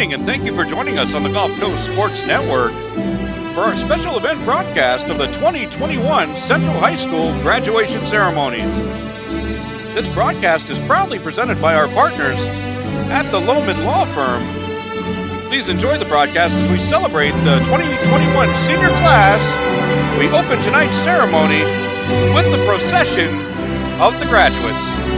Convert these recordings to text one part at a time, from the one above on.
morning, and thank you for joining us on the Gulf Coast Sports Network for our special event broadcast of the 2021 Central High School graduation ceremonies. This broadcast is proudly presented by our partners at the Lohman Law Firm. Please enjoy the broadcast as we celebrate the 2021 senior class. We open tonight's ceremony with the procession of the graduates.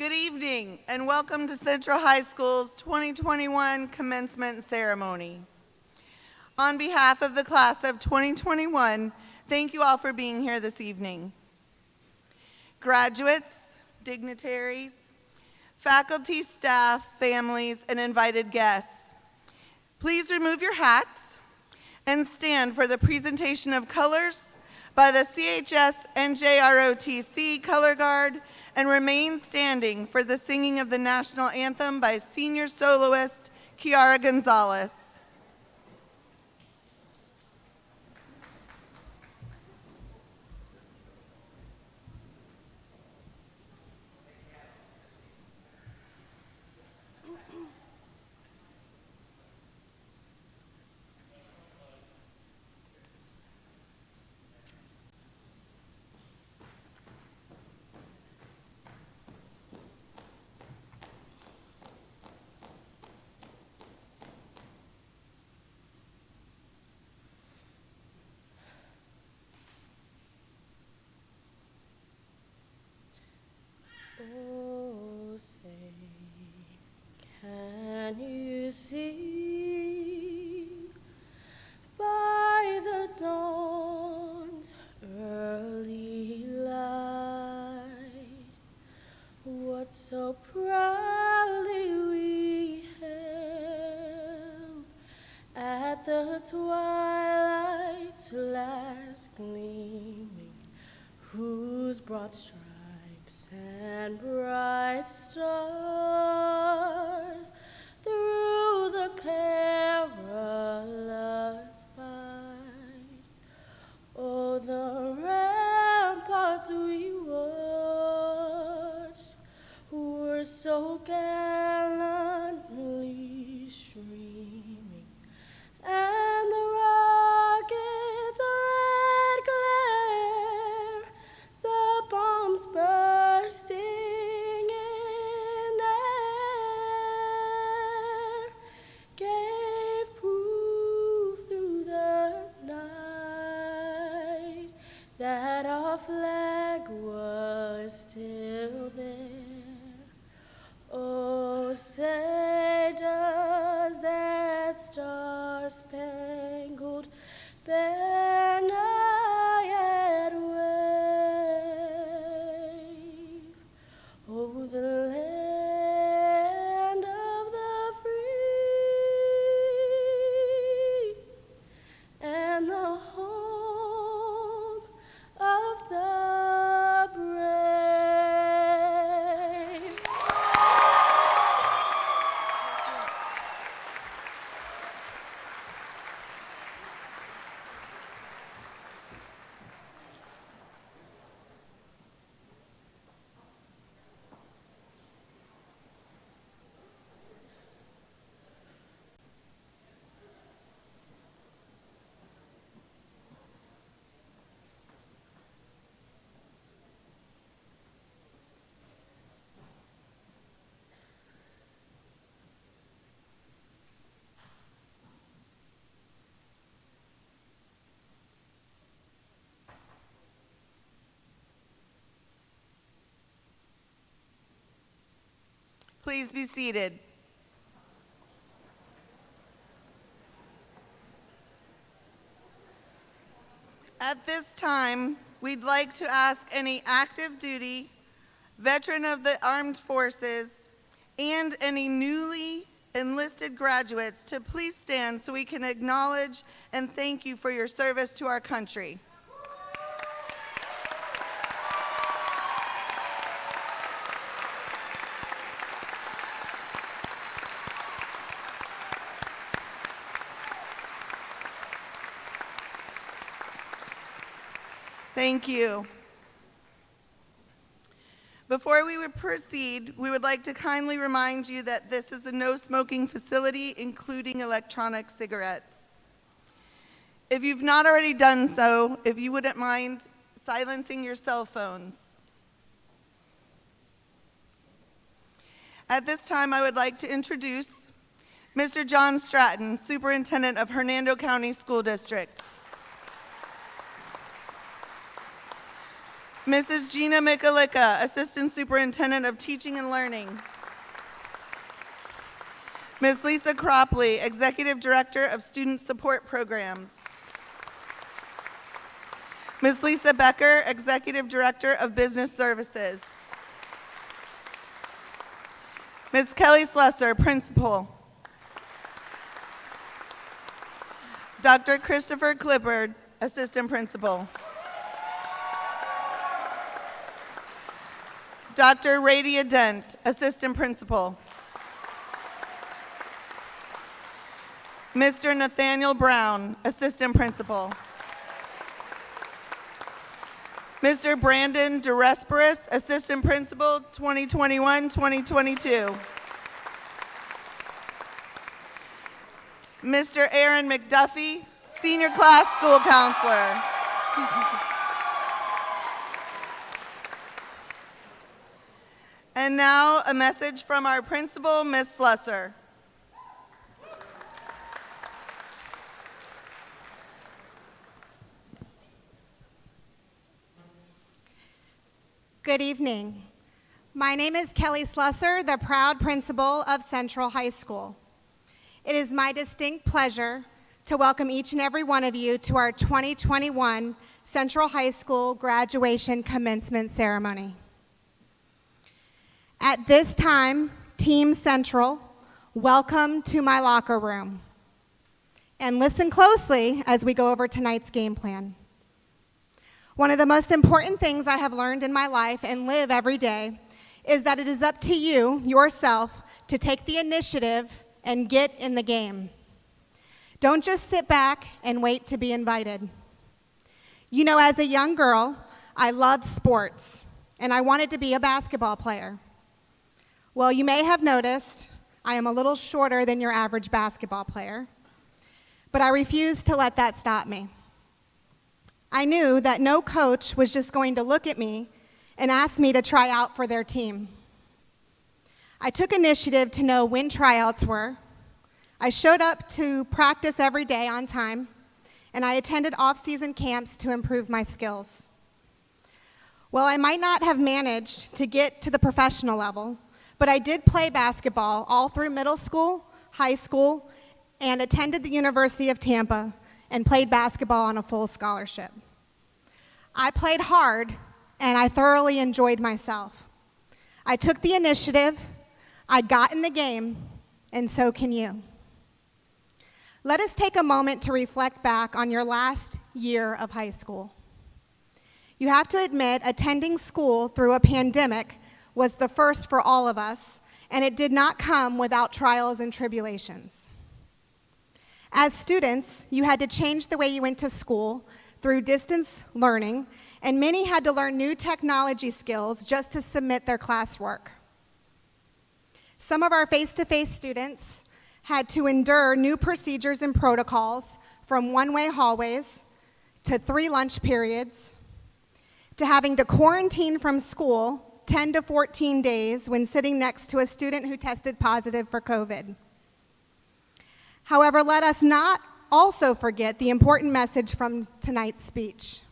Good evening and welcome to Central High School's 2021 commencement ceremony. On behalf of the class of 2021, thank you all for being here this evening. Graduates, dignitaries, faculty, staff, families, and invited guests, please remove your hats and stand for the presentation of colors by the CHS NJROTC Color Guard, and remain standing for the singing of the national anthem by senior soloist Kiara Gonzalez. Oh, say, can you see by the dawn's early light what so proudly we held at the twilight's last gleaming, whose broad stripes and bright stars through the perilous fight, oh, the ramparts we watched were so gallantly streaming, and the rocket's red glare, the bombs bursting in air, gave proof through the night that our flag was still there. Oh, say does that star-spangled banner yet wave? Oh, the land of the free and the home of the brave. Please be seated. At this time, we'd like to ask any active duty, veteran of the armed forces, and any newly enlisted graduates to please stand so we can acknowledge and thank you for your service to our country. Thank you. Before we would proceed, we would like to kindly remind you that this is a no-smoking facility, including electronic cigarettes. If you've not already done so, if you wouldn't mind silencing your cell phones. At this time, I would like to introduce Mr. John Stratton, Superintendent of Hernando County School District. Mrs. Gina Michalika, Assistant Superintendent of Teaching and Learning. Ms. Lisa Cropley, Executive Director of Student Support Programs. Ms. Lisa Becker, Executive Director of Business Services. Ms. Kelly Slusser, Principal. Dr. Christopher Clippard, Assistant Principal. Dr. Radia Dent, Assistant Principal. Mr. Nathaniel Brown, Assistant Principal. Mr. Brandon DeResperis, Assistant Principal, 2021-2022. Mr. Aaron McDuffie, Senior Class School Counselor. And now a message from our principal, Ms. Slusser. Good evening. My name is Kelly Slusser, the proud principal of Central High School. It is my distinct pleasure to welcome each and every one of you to our 2021 Central High School graduation commencement ceremony. At this time, Team Central, welcome to my locker room. And listen closely as we go over tonight's game plan. One of the most important things I have learned in my life and live every day is that it is up to you, yourself, to take the initiative and get in the game. Don't just sit back and wait to be invited. You know, as a young girl, I loved sports, and I wanted to be a basketball player. Well, you may have noticed I am a little shorter than your average basketball player, but I refused to let that stop me. I knew that no coach was just going to look at me and ask me to try out for their team. I took initiative to know when tryouts were. I showed up to practice every day on time, and I attended off-season camps to improve my skills. Well, I might not have managed to get to the professional level, but I did play basketball all through middle school, high school, and attended the University of Tampa and played basketball on a full scholarship. I played hard, and I thoroughly enjoyed myself. I took the initiative, I got in the game, and so can you. Let us take a moment to reflect back on your last year of high school. You have to admit, attending school through a pandemic was the first for all of us, and it did not come without trials and tribulations. As students, you had to change the way you went to school through distance learning, and many had to learn new technology skills just to submit their classwork. Some of our face-to-face students had to endure new procedures and protocols, from one-way hallways to 3 lunch periods, to having to quarantine from school 10 to 14 days when sitting next to a student who tested positive for COVID. However, let us not also forget the important message from tonight's speech.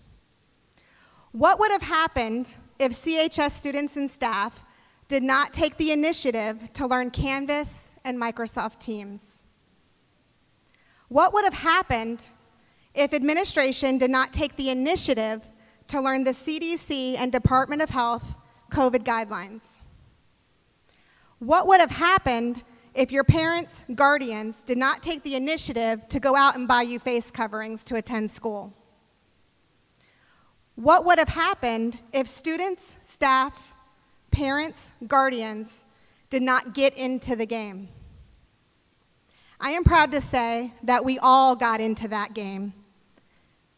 What would have happened if CHS students and staff did not take the initiative to learn Canvas and Microsoft Teams? What would have happened if administration did not take the initiative to learn the CDC and Department of Health COVID guidelines? What would have happened if your parents, guardians, did not take the initiative to go out and buy you face coverings to attend school? What would have happened if students, staff, parents, guardians did not get into the game? I am proud to say that we all got into that game.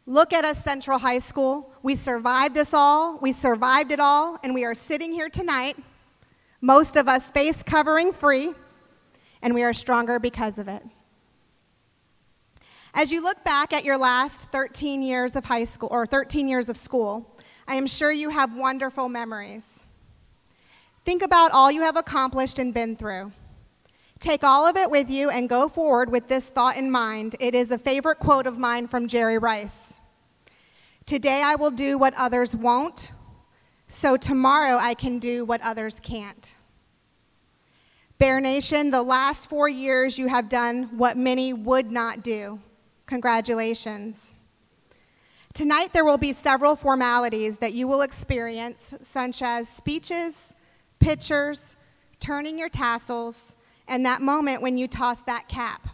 Look at us, Central High School. We survived us all, we survived it all, and we are sitting here tonight, most of us face covering free, and we are stronger because of it. As you look back at your last 13 years of high school, or 13 years of school, I am sure you have wonderful memories. Think about all you have accomplished and been through. Take all of it with you and go forward with this thought in mind. It is a favorite quote of mine from Jerry Rice. Today I will do what others won't, so tomorrow I can do what others can't. Bear Nation, the last 4 years you have done what many would not do. Congratulations. Tonight there will be several formalities that you will experience, such as speeches, pictures, turning your tassels, and that moment when you toss that cap.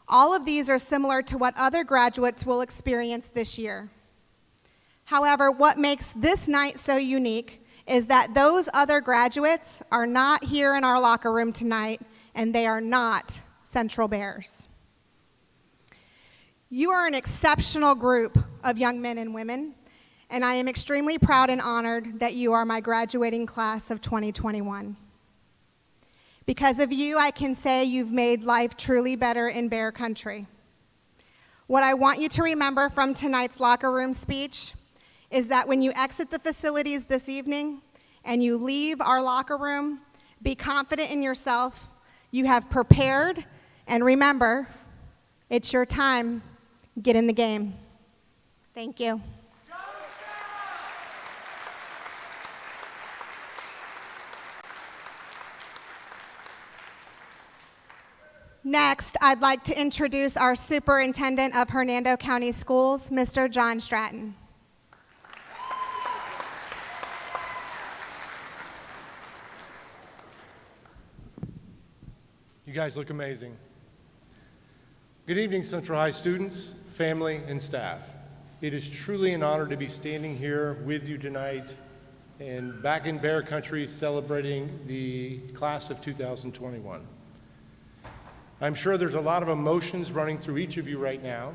All of these are similar to what other graduates will experience this year. However, what makes this night so unique is that those other graduates are not here in our locker room tonight, and they are not Central Bears. You are an exceptional group of young men and women, and I am extremely proud and honored that you are my graduating class of 2021. Because of you, I can say you've made life truly better in Bear Country. What I want you to remember from tonight's locker room speech is that when you exit the facilities this evening and you leave our locker room, be confident in yourself. You have prepared, and remember, it's your time. Get in the game. Thank you. Next, I'd like to introduce our Superintendent of Hernando County Schools, Mr. John Stratton. You guys look amazing. Good evening, Central High students, family, and staff. It is truly an honor to be standing here with you tonight and back in Bear Country celebrating the class of 2021. I'm sure there's a lot of emotions running through each of you right now,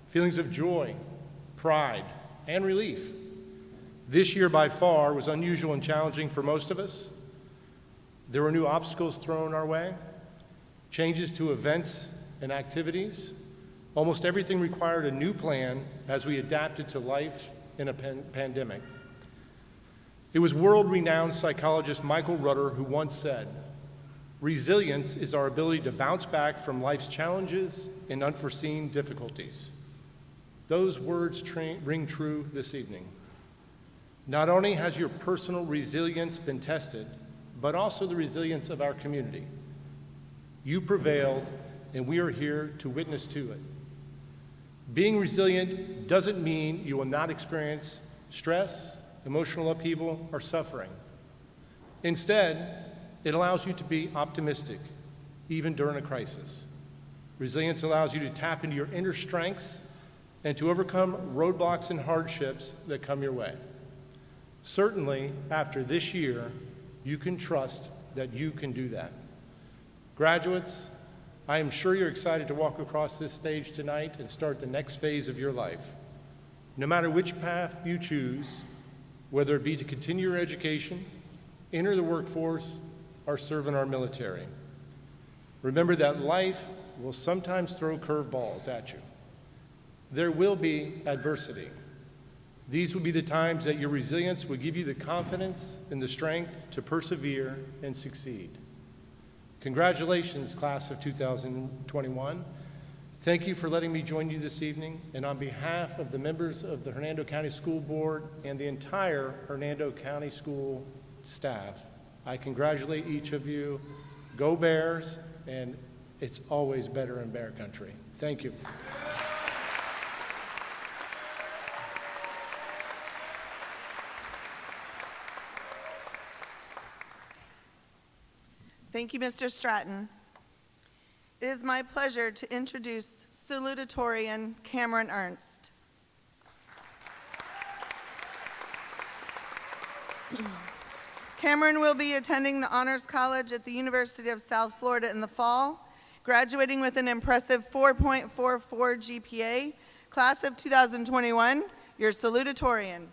feelings of joy, pride, and relief. This year by far was unusual and challenging for most of us. There were new obstacles thrown our way, changes to events and activities. Almost everything required a new plan as we adapted to life in a pandemic. It was world-renowned psychologist Michael Rudder who once said, "Resilience is our ability to bounce back from life's challenges and unforeseen difficulties." Those words ring true this evening. Not only has your personal resilience been tested, but also the resilience of our community. You prevailed, and we are here to witness to it. Being resilient doesn't mean you will not experience stress, emotional upheaval, or suffering. Instead, it allows you to be optimistic, even during a crisis. Resilience allows you to tap into your inner strengths and to overcome roadblocks and hardships that come your way. Certainly, after this year, you can trust that you can do that. Graduates, I am sure you're excited to walk across this stage tonight and start the next phase of your life. No matter which path you choose, whether it be to continue your education, enter the workforce, or serve in our military, remember that life will sometimes throw curveballs at you. There will be adversity. These will be the times that your resilience will give you the confidence and the strength to persevere and succeed. Congratulations, class of 2021. Thank you for letting me join you this evening, and on behalf of the members of the Hernando County School Board and the entire Hernando County School staff, I congratulate each of you. Go Bears, and it's always better in Bear Country. Thank you. Thank you, Mr. Stratton. It is my pleasure to introduce Salutatorian Cameron Ernst. Cameron will be attending the Honors College at the University of South Florida in the fall, graduating with an impressive 4.44 GPA. Class of 2021, your Salutatorian.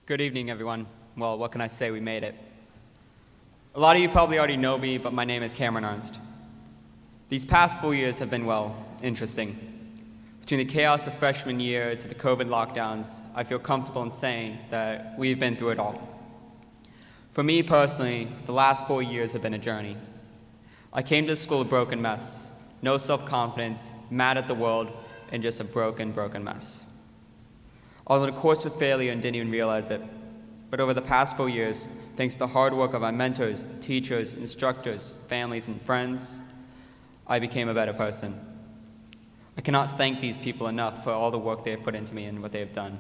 Good evening, everyone. Well, what can I say? We made it. A lot of you probably already know me, but my name is Cameron Ernst. These past 4 years have been, well, interesting. Between the chaos of freshman year to the COVID lockdowns, I feel comfortable in saying that we've been through it all. For me personally, the last 4 years have been a journey. I came to school a broken mess, no self-confidence, mad at the world, and just a broken mess. I was on a course for failure and didn't even realize it. But over the past 4 years, thanks to the hard work of my mentors, teachers, instructors, families, and friends, I became a better person. I cannot thank these people enough for all the work they have put into me and what they have done.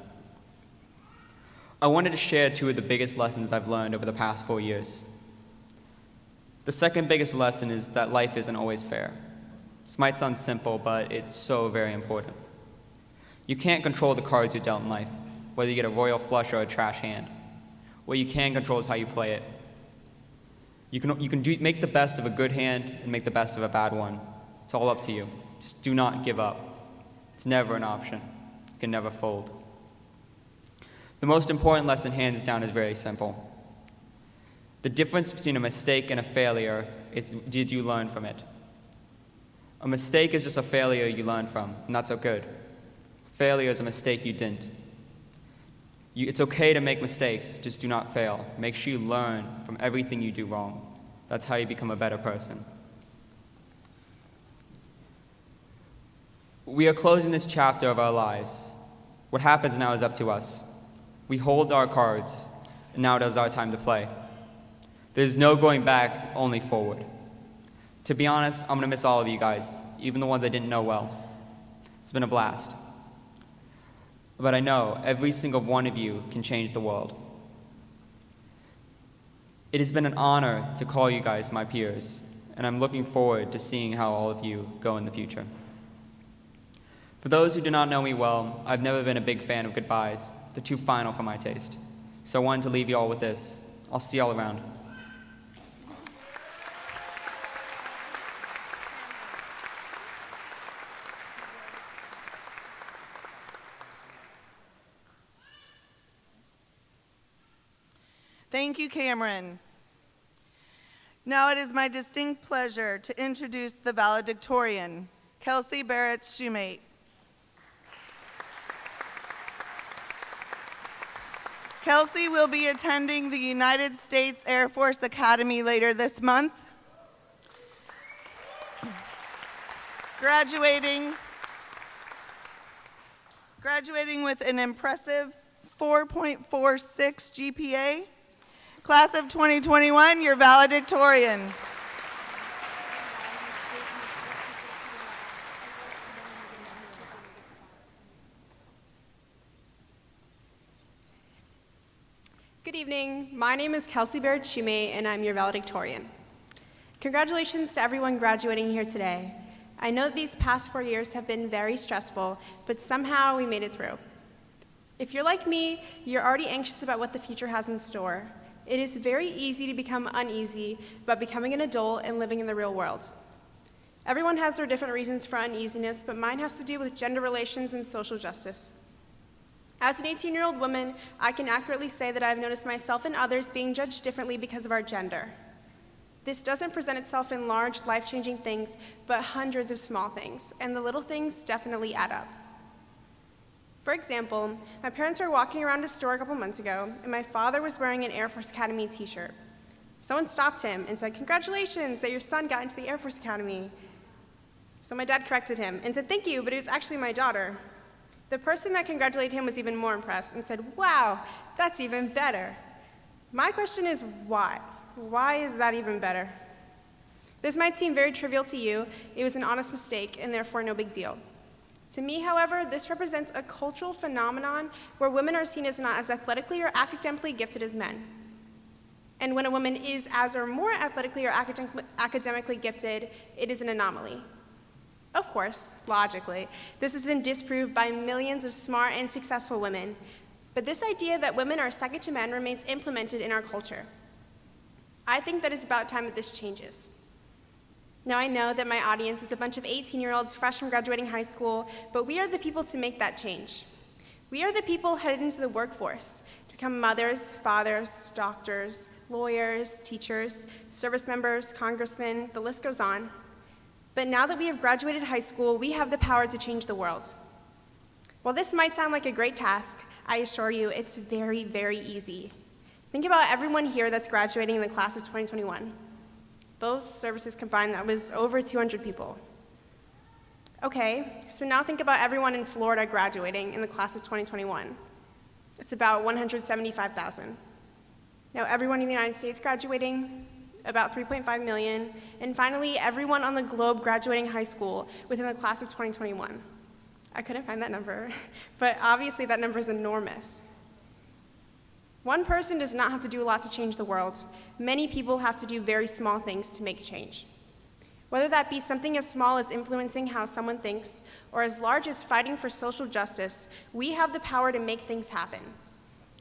I wanted to share 2 of the biggest lessons I've learned over the past 4 years. The second biggest lesson is that life isn't always fair. This might sound simple, but it's so very important. You can't control the cards you're dealt in life, whether you get a royal flush or a trash hand. What you can control is how you play it. You can make the best of a good hand and make the best of a bad one. It's all up to you. Just do not give up. It's never an option. You can never fold. The most important lesson, hands down, is very simple. The difference between a mistake and a failure is, did you learn from it? A mistake is just a failure you learn from, and that's so good. Failure is a mistake you didn't. It's okay to make mistakes, just do not fail. Make sure you learn from everything you do wrong. That's how you become a better person. We are closing this chapter of our lives. What happens now is up to us. We hold our cards, and now it is our time to play. There's no going back, only forward. To be honest, I'm going to miss all of you guys, even the ones I didn't know well. It's been a blast. But I know every single one of you can change the world. It has been an honor to call you guys my peers, and I'm looking forward to seeing how all of you go in the future. For those who do not know me well, I've never been a big fan of goodbyes. They're too final for my taste. So I wanted to leave you all with this. I'll see you all around. Thank you, Cameron. Now it is my distinct pleasure to introduce the valedictorian, Kelsey Barrett-Shumate. Kelsey will be attending the United States Air Force Academy later this month, graduating with an impressive 4.46 GPA. Class of 2021, your valedictorian. Good evening. My name is Kelsey Barrett-Shumate, and I'm your valedictorian. Congratulations to everyone graduating here today. I know that these past 4 years have been very stressful, but somehow we made it through. If you're like me, you're already anxious about what the future has in store. It is very easy to become uneasy about becoming an adult and living in the real world. Everyone has their different reasons for uneasiness, but mine has to do with gender relations and social justice. As an 18-year-old woman, I can accurately say that I've noticed myself and others being judged differently because of our gender. This doesn't present itself in large, life-changing things, but hundreds of small things, and the little things definitely add up. For example, my parents were walking around a store a couple months ago, and my father was wearing an Air Force Academy t-shirt. Someone stopped him and said, "Congratulations that your son got into the Air Force Academy." So my dad corrected him and said, "Thank you, but it was actually my daughter." The person that congratulated him was even more impressed and said, "Wow, that's even better." My question is why? Why is that even better? This might seem very trivial to you. It was an honest mistake and therefore no big deal. To me, however, this represents a cultural phenomenon where women are seen as not as athletically or academically gifted as men. And when a woman is as or more athletically or academically gifted, it is an anomaly. Of course, logically, this has been disproved by millions of smart and successful women, but this idea that women are second to men remains implemented in our culture. I think that it's about time that this changes. Now, I know that my audience is a bunch of 18-year-olds fresh from graduating high school, but we are the people to make that change. We are the people headed into the workforce to become mothers, fathers, doctors, lawyers, teachers, service members, congressmen, the list goes on. But now that we have graduated high school, we have the power to change the world. While this might sound like a great task, I assure you it's very, very easy. Think about everyone here that's graduating in the class of 2021. Both services combined, that was over 200 people. Okay, so now think about everyone in Florida graduating in the class of 2021. It's about 175,000. Now everyone in the United States graduating, about 3.5 million, and finally, everyone on the globe graduating high school within the class of 2021. I couldn't find that number, but obviously that number is enormous. One person does not have to do a lot to change the world. Many people have to do very small things to make change. Whether that be something as small as influencing how someone thinks, or as large as fighting for social justice, we have the power to make things happen.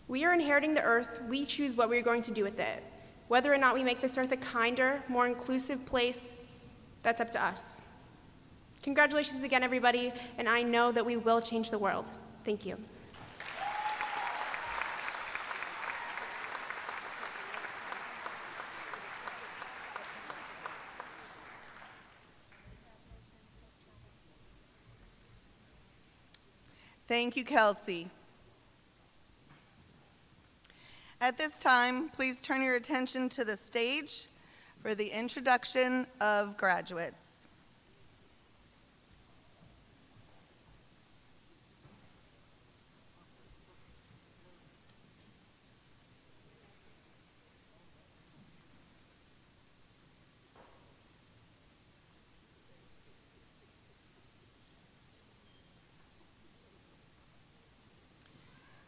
We are inheriting the earth, we choose what we're going to do with it. Whether or not we make this earth a kinder, more inclusive place, that's up to us. Congratulations again, everybody, and I know that we will change the world. Thank you. Thank you, Kelsey. At this time, please turn your attention to the stage for the introduction of graduates.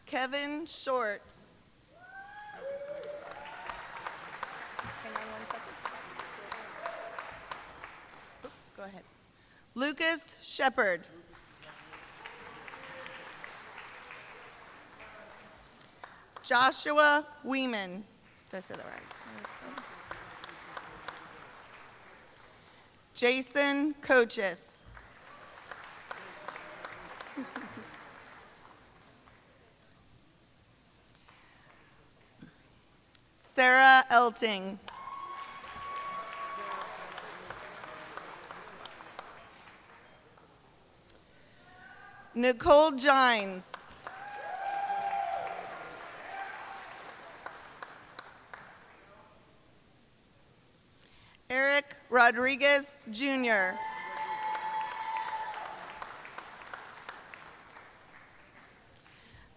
Kevin Short. Hang on 1 second. Oop, go ahead. Lucas Shepard. Joshua Weeman. Did I say that right? Jason Coaches. Sarah Elting. Nicole Gines. Eric Rodriguez, Jr.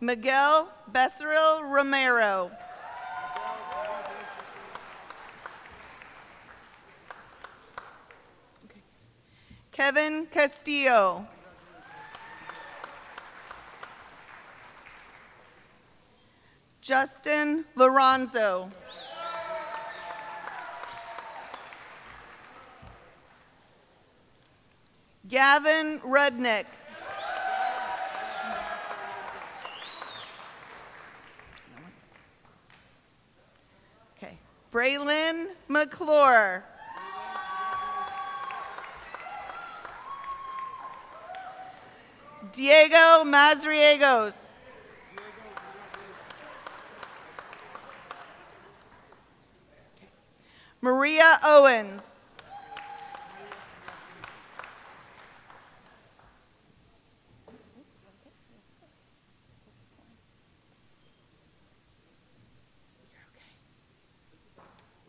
Miguel Becerril Romero. Kevin Castillo. Justin Lorenzo. Gavin Rudnick. Okay. Braylon McClure. Diego Mazriegos. Maria Owens.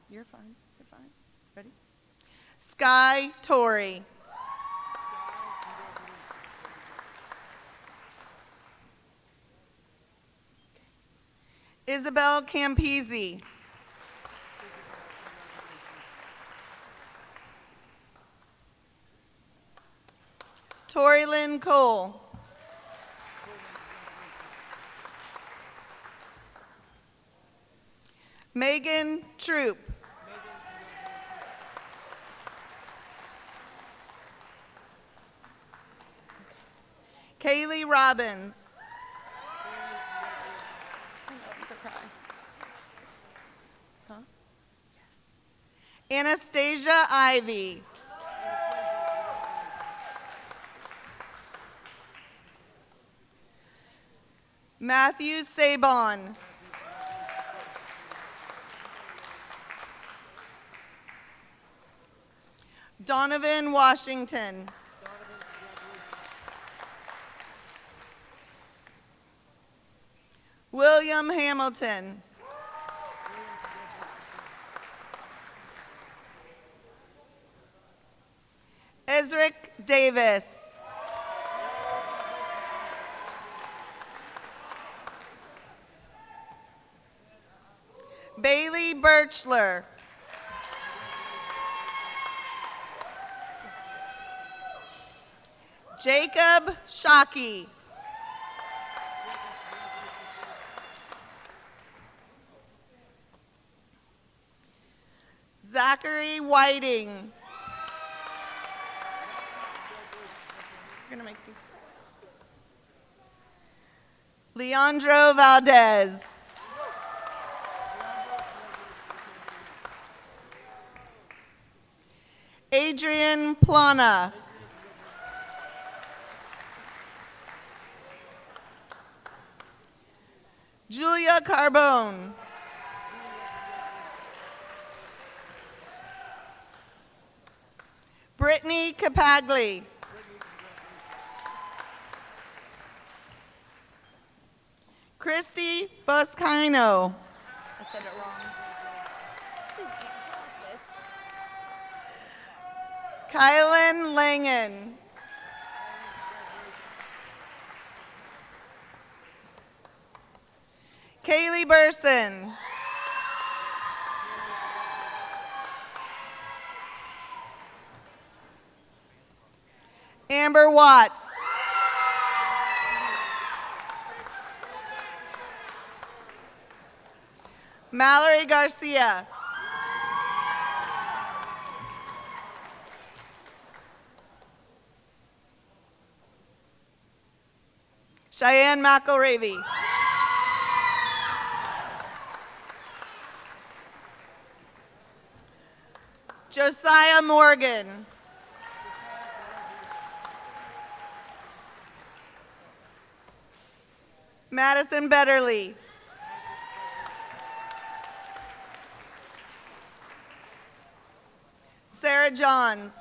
You're fine. You're fine. Ready? Sky Torrey. Isabel Campisi. Torilyn Cole. Megan Troop. Kaylee Robbins. Huh? Yes. Anastasia Ivy. Matthew Sabon. Donovan Washington. William Hamilton. Ezric Davis. Bailey Birchler. Jacob Shockey. Zachary Whiting. We're gonna make you. Leandro Valdez. Adrian Plana. Julia Carbone. Brittany Capagli. Christy Boscino. I said it wrong. Kylan Langen. Kaylee Burson. Amber Watts. Mallory Garcia. Cheyenne McElravy. Josiah Morgan. Madison Betterly. Sarah Johns.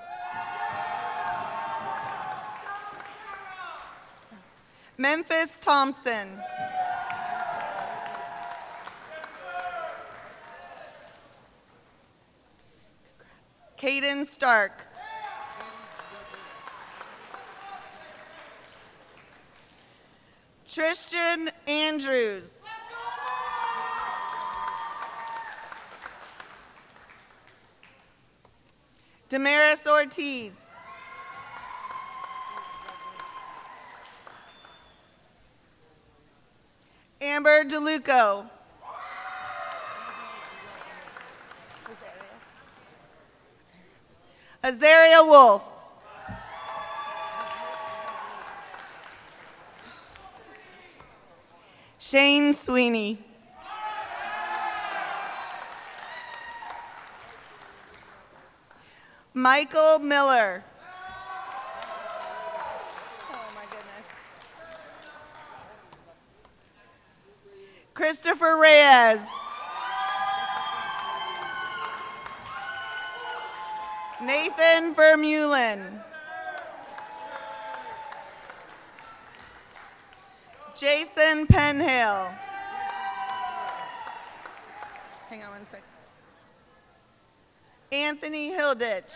Memphis Thompson. Caden Stark. Tristan Andrews. Damaris Ortiz. Amber DeLuco. Azaria Wolf. Shane Sweeney. Michael Miller. Oh my goodness. Christopher Reyes. Nathan Vermeulen. Jason Penhale. Hang on one sec. Anthony Hilditch.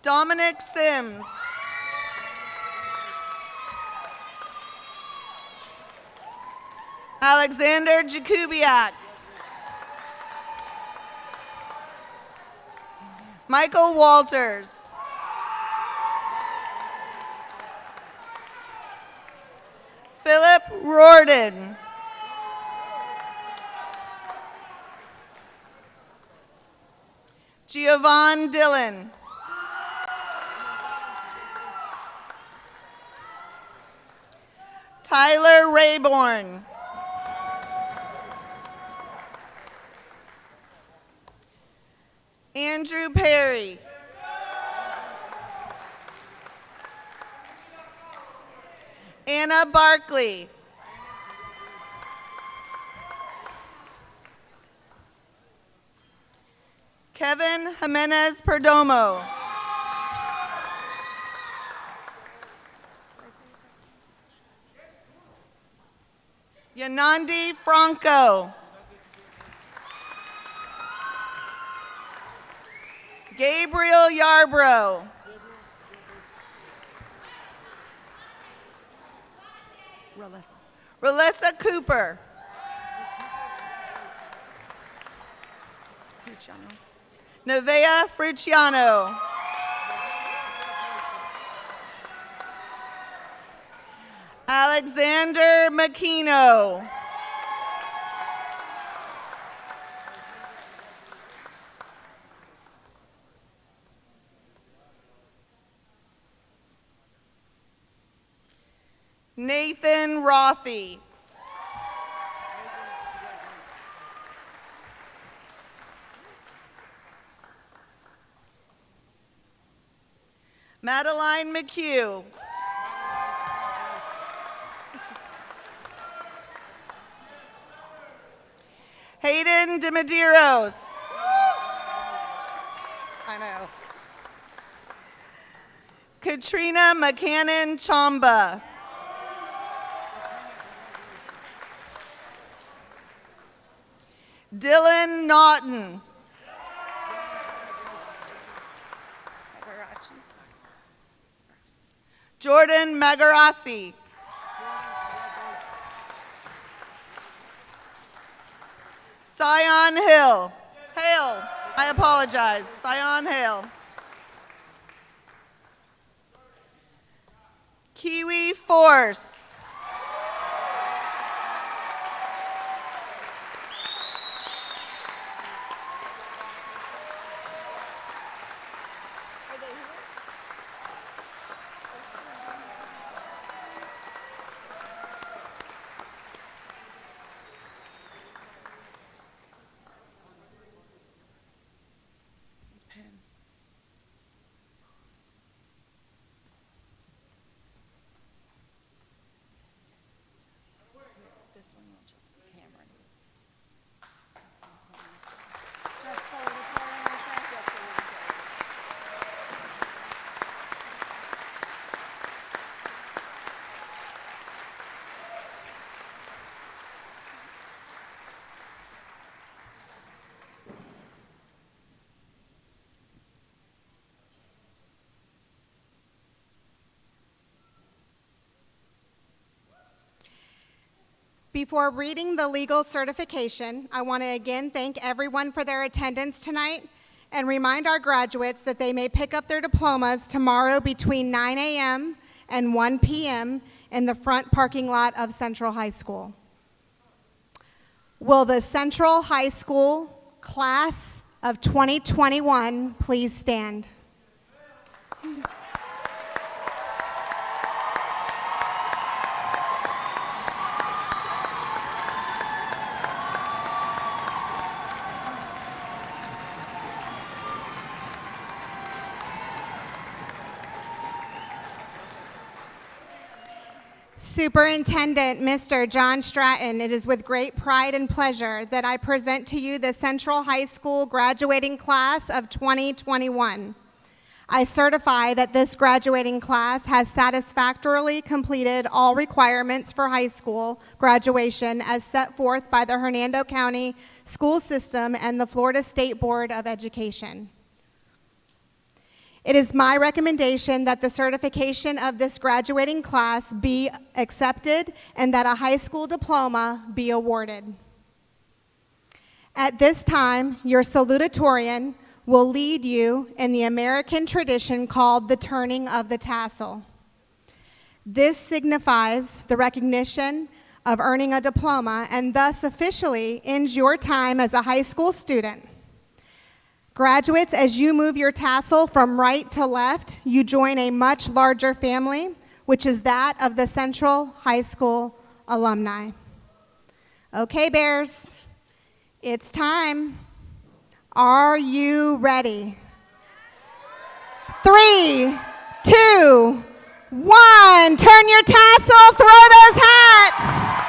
Dominic Sims. Alexander Jakubiak. Michael Walters. Philip Rorden. Giovanni Dillon. Tyler Rayborn. Andrew Perry. Anna Barkley. Kevin Jimenez Perdomo. Yanandi Franco. Gabriel Yarbrough. Relissa Cooper. Nevaeh Friciano. Alexander Makino. Nathan Rothy. Madeline McHugh. Hayden DiMedeiros. I know. Katrina McCannon Chamba. Dylan Naughton. Jordan Magarasi. Sion Hill. Hale. I apologize. Sion Hale. Kiwi Force. This one will just be Cameron. Just Salutatorian, you said? Just Salutatorian. Before reading the legal certification, I want to again thank everyone for their attendance tonight and remind our graduates that they may pick up their diplomas tomorrow between 9 a.m. and 1 p.m. in the front parking lot of Central High School. Will the Central High School class of 2021 please stand? Superintendent, Mr. John Stratton, it is with great pride and pleasure that I present to you the Central High School graduating class of 2021. I certify that this graduating class has satisfactorily completed all requirements for high school graduation as set forth by the Hernando County School System and the Florida State Board of Education. It is my recommendation that the certification of this graduating class be accepted and that a high school diploma be awarded. At this time, your salutatorian will lead you in the American tradition called the turning of the tassel. This signifies the recognition of earning a diploma and thus officially ends your time as a high school student. Graduates, as you move your tassel from right to left, you join a much larger family, which is that of the Central High School alumni. Okay, Bears, it's time. Are you ready? 3, 2, 1. Turn your tassel, throw those hats.